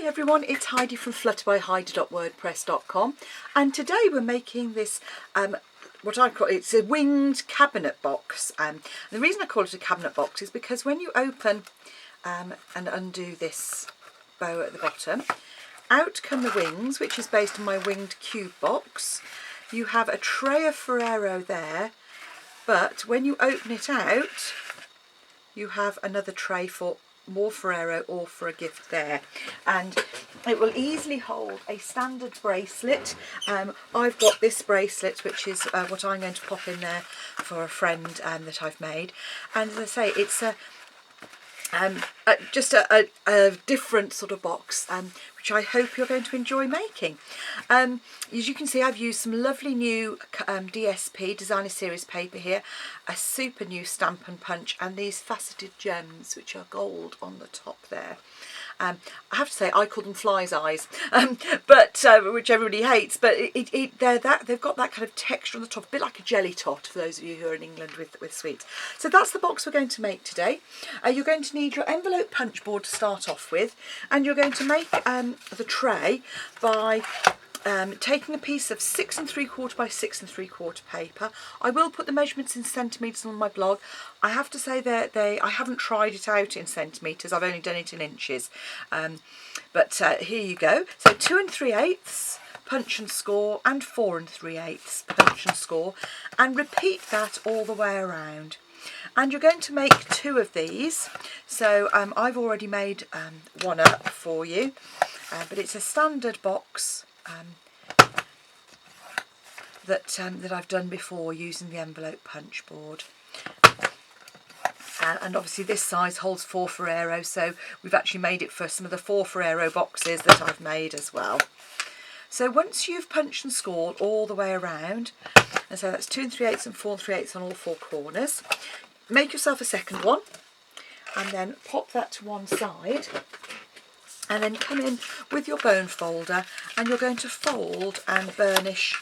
everyone, it's Heidi from flutterbyheidi.wordpress.com, and today we're making this what I call, it's a winged cabinet box. And the reason I call it a cabinet box is because when you open and undo this bow at the bottom, out come the wings, which is based on my winged cube box. You have a tray of Ferrero there, but when you open it out, you have another tray for more Ferrero or for a gift there, and it will easily hold a standard bracelet. I've got this bracelet, which is what I'm going to pop in there for a friend that I've made, and as I say, it's just a different sort of box, which I hope you're going to enjoy making. As you can see, I've used some lovely new DSP, Designer Series paper here, a super new Stamp and Punch, and these faceted gems, which are gold on the top there. I have to say, I call them fly's eyes, but which everybody hates. But they've got that kind of texture on the top, a bit like a jelly tot for those of you who are in England with sweets. So that's the box we're going to make today. You're going to need your envelope punch board to start off with, and you're going to make the tray by taking a piece of 6 3/4 by 6 3/4 paper. I will put the measurements in centimetres on my blog. I have to say that I haven't tried it out in centimetres, I've only done it in inches. But here you go. So 2 3/8 punch and score, and 4 3/8 punch and score, and repeat that all the way around. And you're going to make 2 of these. So I've already made one up for you, but it's a standard box that I've done before using the envelope punch board. And obviously this size holds 4 Ferrero, so we've actually made it for some of the 4 Ferrero boxes that I've made as well. So once you've punched and scored all the way around, and so that's 2 3/8 and 4 3/8 on all 4 corners, make yourself a second one, and then pop that to one side, and then come in with your bone folder, and you're going to fold and burnish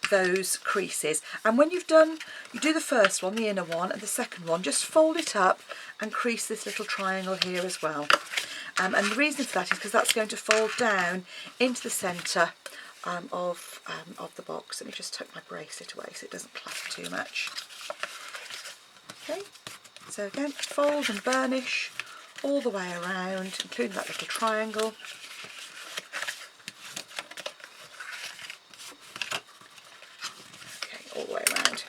those creases. And when you've done, you do the first one, the inner one, and the second one, just fold it up and crease this little triangle here as well. And the reason for that is because that's going to fold down into the centre of the box. Let me just tuck my bracelet away so it doesn't clatter too much. Okay, so again, fold and burnish all the way around, including that little triangle. Okay, all the way around.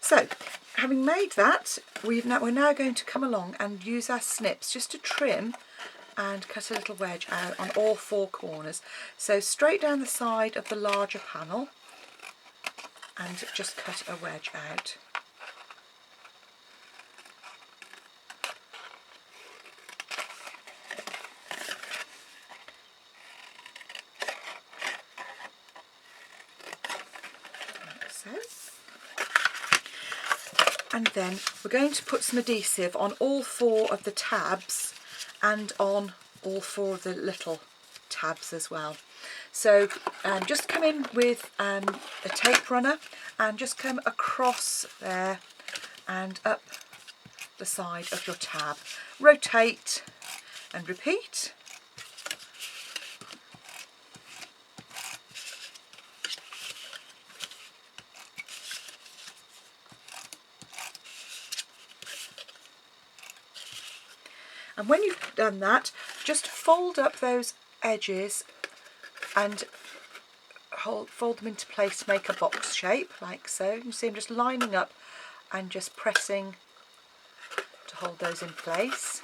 So, having made that, we're now going to come along and use our snips just to trim and cut a little wedge out on all 4 corners. So straight down the side of the larger panel, and just cut a wedge out. And then we're going to put some adhesive on all 4 of the tabs and on all 4 of the little tabs as well. So just come in with a tape runner and just come across there and up the side of your tab. Rotate and repeat. And when you've done that, just fold up those edges and fold them into place to make a box shape, like so. You can see I'm just lining up and just pressing to hold those in place.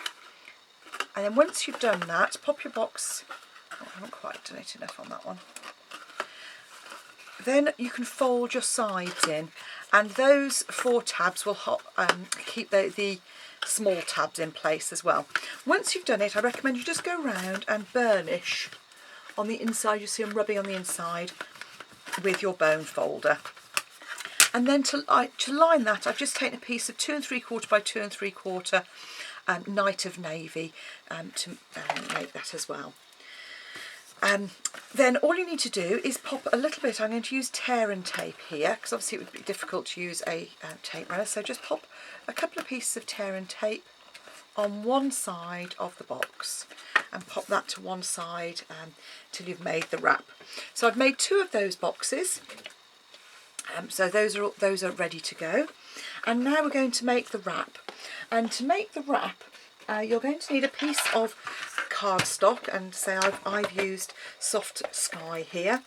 And then once you've done that, pop your box. Oh, I haven't quite done it enough on that one. Then you can fold your sides in, and those 4 tabs will keep the small tabs in place as well. Once you've done it, I recommend you just go round and burnish on the inside. You see I'm rubbing on the inside with your bone folder. And then to line that, I've just taken a piece of 2 3/4 by 2 3/4 Night of Navy to make that as well. Then all you need to do is pop a little bit. I'm going to use tear and tape here because obviously it would be difficult to use a tape runner, so just pop a couple of pieces of tear and tape on one side of the box, and pop that to one side till you've made the wrap. So I've made 2 of those boxes, so those are ready to go. And now we're going to make the wrap. And to make the wrap, you're going to need a piece of cardstock, and say I've used Soft Sky here,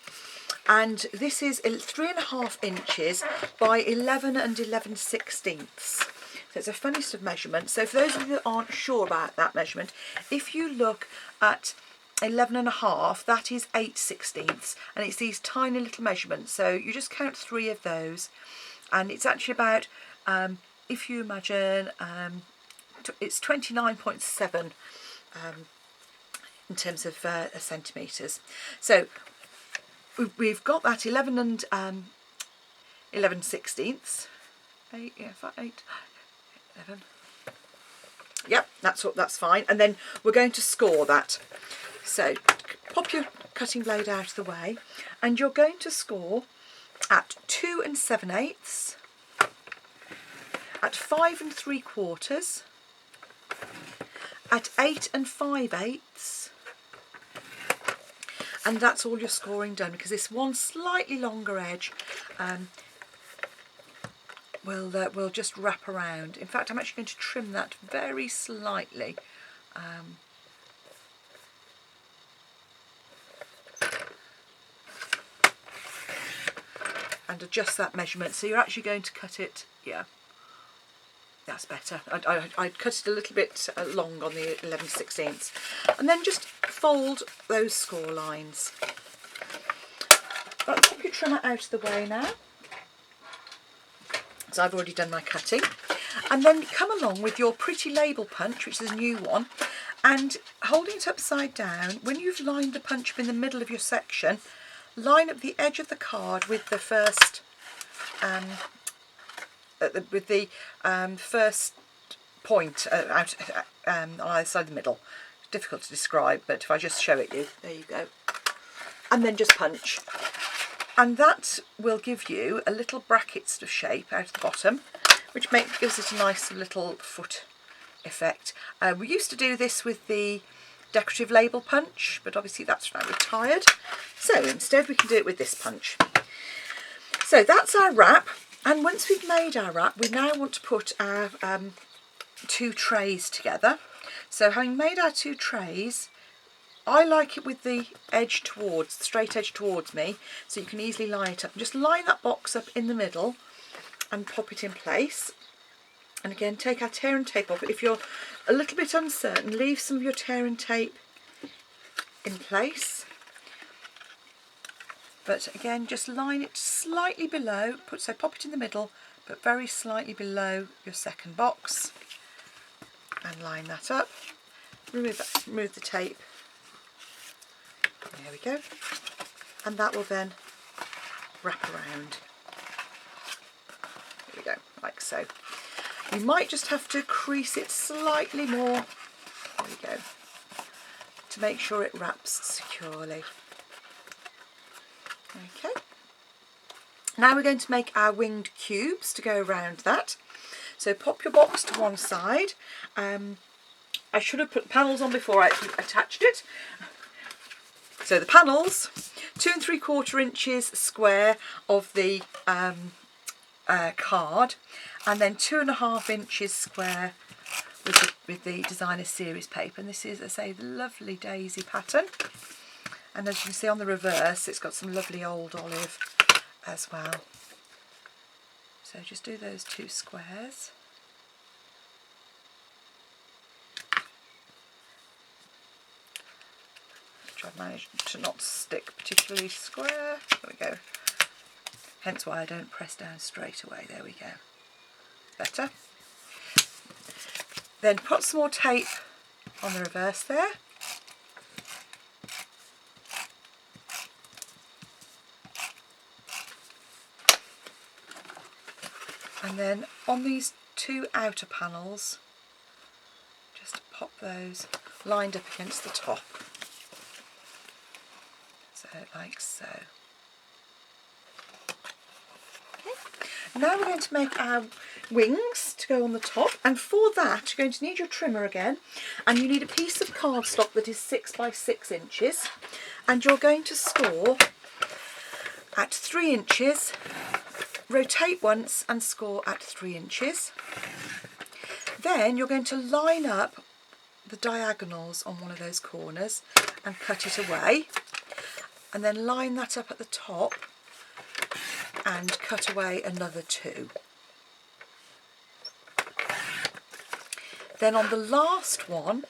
and this is 3.5 inches by 11 and 11/16. So it's a funny sort of measurement. So for those of you that aren't sure about that measurement, if you look at 11.5, that is 8/16, and it's these tiny little measurements. So you just count 3 of those, and it's actually about, if you imagine, it's 29.7 in terms of centimetres. So we've got that 11 and 11/16. 8, yeah, 8, 11. Yep, that's fine. And then we're going to score that. So pop your cutting blade out of the way, and you're going to score at 2 7/8, at 5 3/4, at 8 5/8, and that's all your scoring done, because this one slightly longer edge will just wrap around. In fact, I'm actually going to trim that very slightly. And adjust that measurement. So you're actually going to cut it, yeah, that's better. I'd cut it a little bit long on the 11/16, and then just fold those score lines. Right, pop your trimmer out of the way now. So I've already done my cutting, and then come along with your pretty label punch, which is a new one, and holding it upside down, when you've lined the punch up in the middle of your section, line up the edge of the card with the first first point out on either side of the middle. It's difficult to describe, but if I just show it you, there you go. And then just punch. And that will give you a little bracket sort of shape out of the bottom, which gives it a nice little foot effect. We used to do this with the decorative label punch, but obviously that's now retired. So instead we can do it with this punch. So that's our wrap, and once we've made our wrap, we now want to put our 2 trays together. So having made our 2 trays, I like it with the edge towards, the straight edge towards me, so you can easily line it up. Just line that box up in the middle and pop it in place. And again, take our tear and tape off. If you're a little bit uncertain, leave some of your tear and tape in place. But again, just line it slightly below, so pop it in the middle, but very slightly below your second box, and line that up. Remove the tape. There we go. And that will then wrap around. There we go, like so. You might just have to crease it slightly more, there we go, to make sure it wraps securely. Okay. Now we're going to make our winged cubes to go around that. So pop your box to one side. I should have put panels on before I actually attached it. So the panels, 2 3/4 inches square of the card, and then 2.5 inches square with the designer series paper. And this is, as I say, the lovely daisy pattern. And as you can see on the reverse, it's got some lovely old olive as well. So just do those 2 squares. Which I've managed to not stick particularly square. There we go. Hence why I don't press down straight away. There we go. Better. Then put some more tape on the reverse there. And then on these 2 outer panels, just pop those lined up against the top. So like so. Okay. Now we're going to make our wings to go on the top, and for that you're going to need your trimmer again, and you need a piece of cardstock that is 6 by 6 inches, and you're going to score at 3 inches, rotate once and score at 3 inches. Then you're going to line up the diagonals on one of those corners and cut it away, and then line that up at the top and cut away another 2. Then on the last one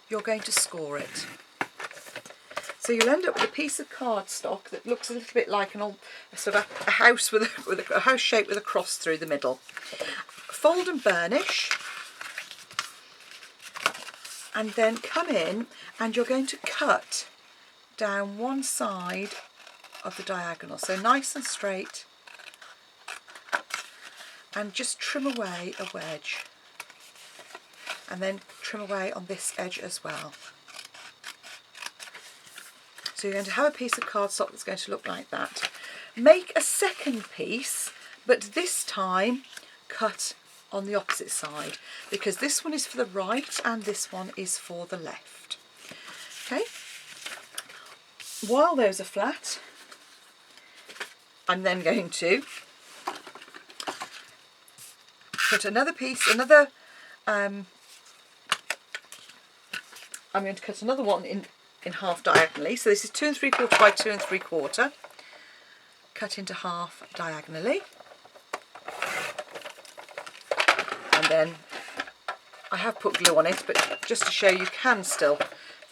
you're going to score it. So you'll end up with a piece of cardstock that looks a little bit like an old sort of a house with a house shape with a cross through the middle. Fold and burnish, and then come in and you're going to cut down one side of the diagonal, so nice and straight, and just trim away a wedge, and then trim away on this edge as well. So you're going to have a piece of cardstock that's going to look like that. Make a second piece, but this time cut on the opposite side, because this one is for the right and this one is for the left. Okay, while those are flat, I'm then going to put another piece, I'm going to cut another one in half diagonally. So this is 2 3/4 by 2 3/4, cut into half diagonally, and then I have put glue on it, but just to show you can still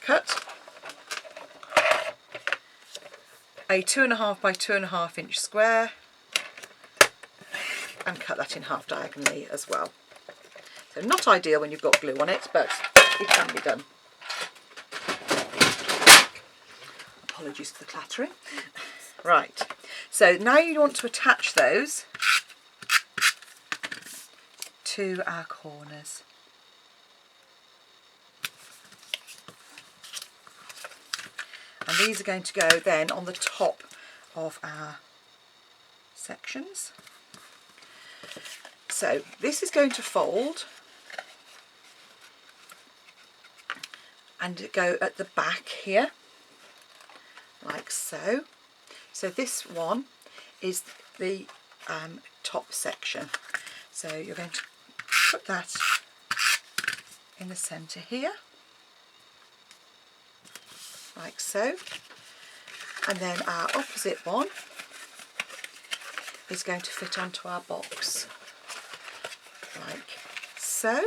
cut a 2.5 by 2.5 inch square and cut that in half diagonally as well. So not ideal when you've got glue on it, but it can be done. Apologies for the clattering. Right, so now you want to attach those to our corners. And these are going to go then on the top of our sections. So this is going to fold and go at the back here, like so. So this one is the top section. So you're going to put that in the centre here, like so. And then our opposite one is going to fit onto our box, like so.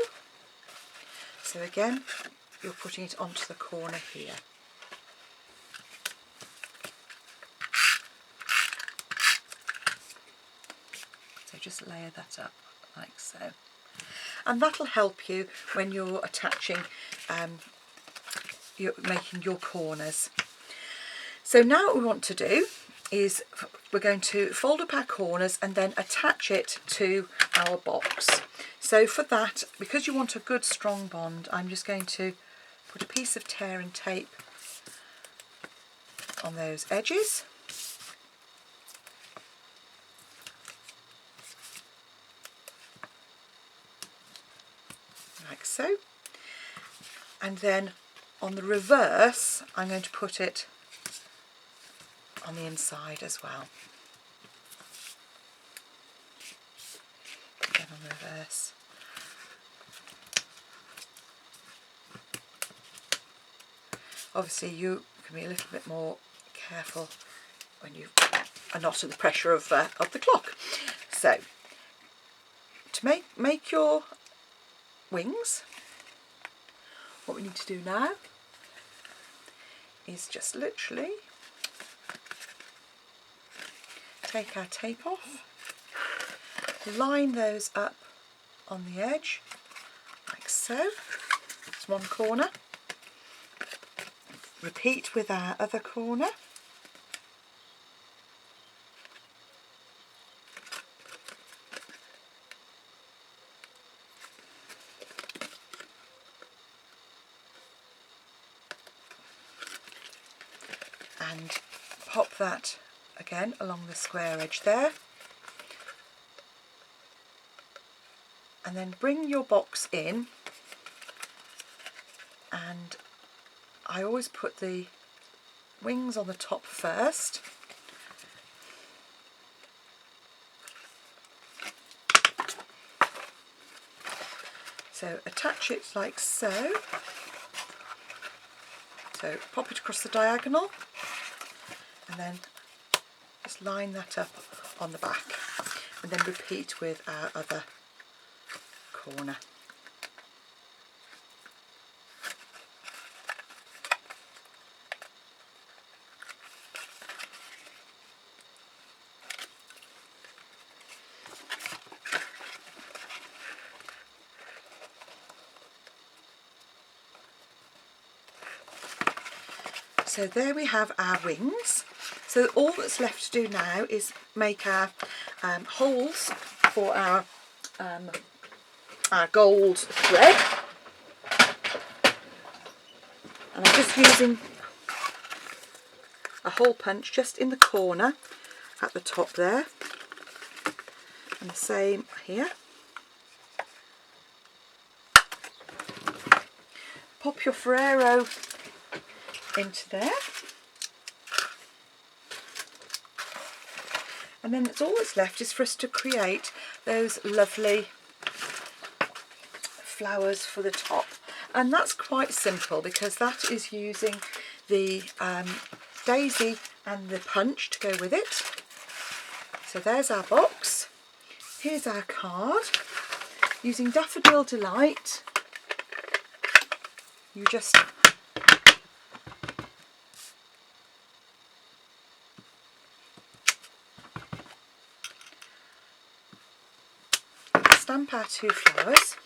So again, you're putting it onto the corner here. So just layer that up like so. And that'll help you when you're attaching, you're making your corners. So now what we want to do is we're going to fold up our corners and then attach it to our box. So for that, because you want a good strong bond, I'm just going to put a piece of tear and tape on those edges. Like so. And then on the reverse, I'm going to put it on the inside as well. Again on the reverse. Obviously you can be a little bit more careful when you are not at the pressure of the clock. So to make your wings, what we need to do now is just literally take our tape off, line those up on the edge like so. That's one corner. Repeat with our other corner. And pop that again along the square edge there. and then bring your box in, and I always put the wings on the top first. So attach it like so. So pop it across the diagonal and then just line that up on the back, and then repeat with our other corner. So there we have our wings. So all that's left to do now is make our holes for our gold thread. And I'm just using a hole punch just in the corner at the top there. And the same here. Pop your Ferrero into there, and then all that's left is for us to create those lovely flowers for the top, and that's quite simple because that is using the daisy and the punch to go with it. So there's our box, here's our card. Using Daffodil Delight, you just stamp our two flowers.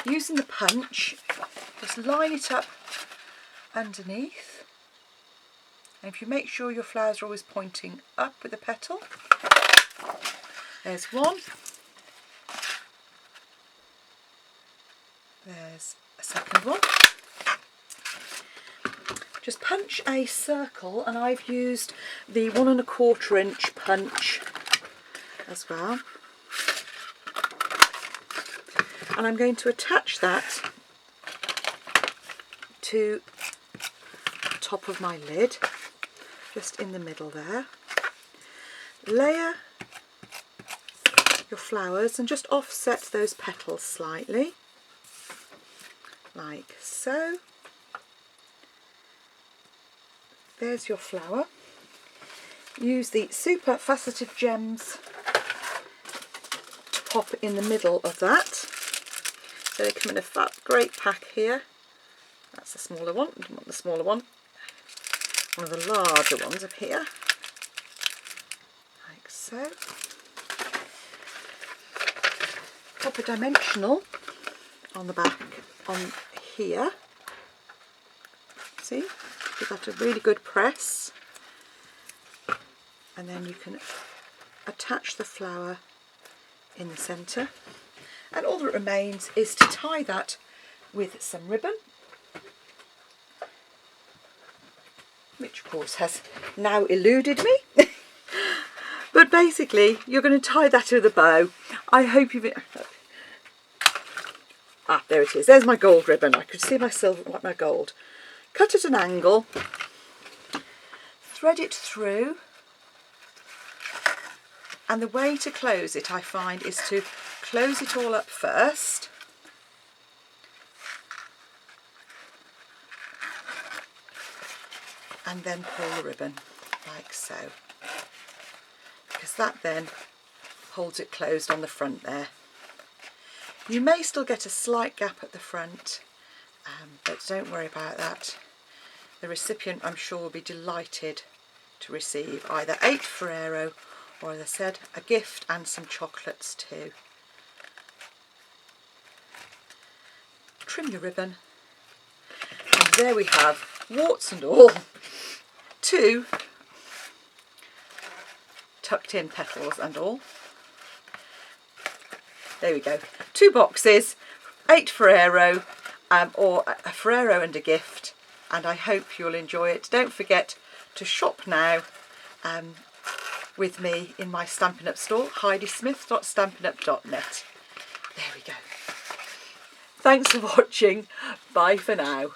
Using the punch, just line it up underneath, and if you make sure your flowers are always pointing up with the petal. There's one, there's a second one. Just punch a circle, and I've used the 1 1/4 inch punch as well. And I'm going to attach that to the top of my lid, just in the middle there. Layer your flowers and just offset those petals slightly, like so. There's your flower. Use the super faceted gems to pop in the middle of that. So they come in a fat, great pack here. That's the smaller one. I don't want the smaller one. One of the larger ones up here, like so. Pop a dimensional on the back on here. See? Give that a really good press, and then you can attach the flower in the centre, and all that remains is to tie that with some ribbon, which of course has now eluded me. But basically you're going to tie that with a bow. I hope you've... Ah, there it is. There's my gold ribbon. I could see my silver, my gold. Cut at an angle, thread it through, and the way to close it, I find, is to close it all up first, and then pull the ribbon like so, because that then holds it closed on the front there. You may still get a slight gap at the front, but don't worry about that. The recipient, I'm sure, will be delighted to receive either 8 Ferrero or, as I said, a gift and some chocolates too. Trim your ribbon, and there we have, warts and all, 2 tucked in petals and all. There we go, 2 boxes, 8 Ferrero, or a Ferrero and a gift, and I hope you'll enjoy it. Don't forget to shop now with me in my Stampin' Up store, heidismith.stampinup.net. There we go. Thanks for watching. Bye for now.